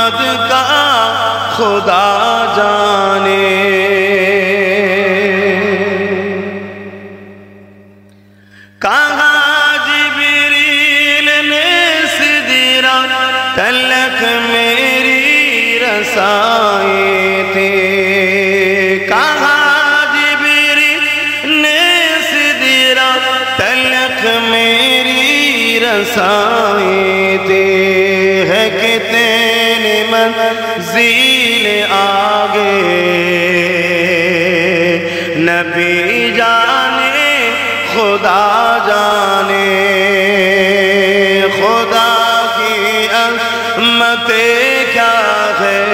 محمد کا خدا جانے. کہاں جبریل نے سدرہ تلک میری رسائی تھی. کہاں جبریل نے سدرہ تلک میری رسائی تھی. ہے کتنی منزل آگے نبی جانے خدا جانے. خدا کی عظمت کیا ہے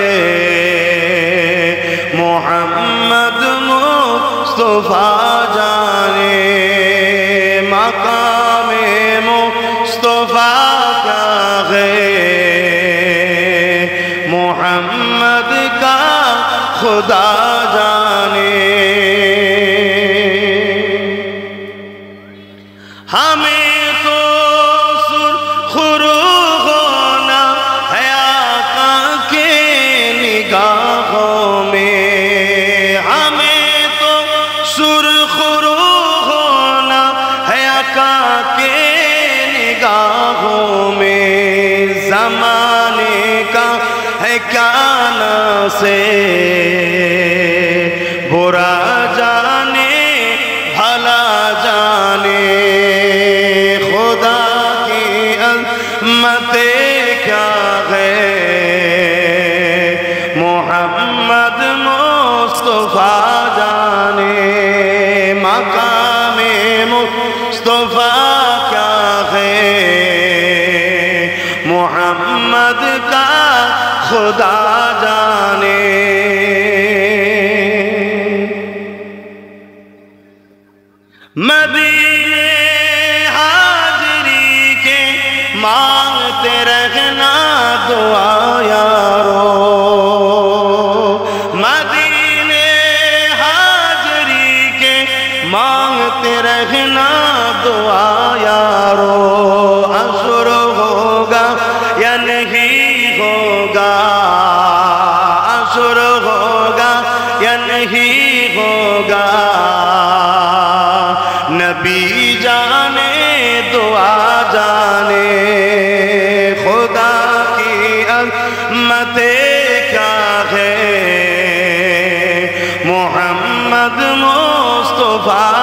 محمد مصطفیٰ جانے. مقام مصطفیٰ کیا ہے محمد کا خدا جانے. ہمیں تو سرخرو ہونا ہے آقا کے نگاہوں میں. ہمیں تو سرخرو ہونا ہے آقا کے نگاہوں میں. زمانے کا ہے کیا نا سے برا جانے بھلا جانے. خدا کی عظمت کیا ہے محمد مصطفیٰ جانے. مقام مصطفیٰ کیا ہے محمد کا خدا جانے. مدینے حاضری کے مانگتے رہنا دعا یارو. مدینے حاضری کے مانگتے رہنا دعا یارو. عصر ہوگا یا نہیں ہوگا, عصر ہوگا یا نہیں ہوگا, نبی جانے دعا جانے. خدا کی عظمت کیا ہے محمد مصطفیٰ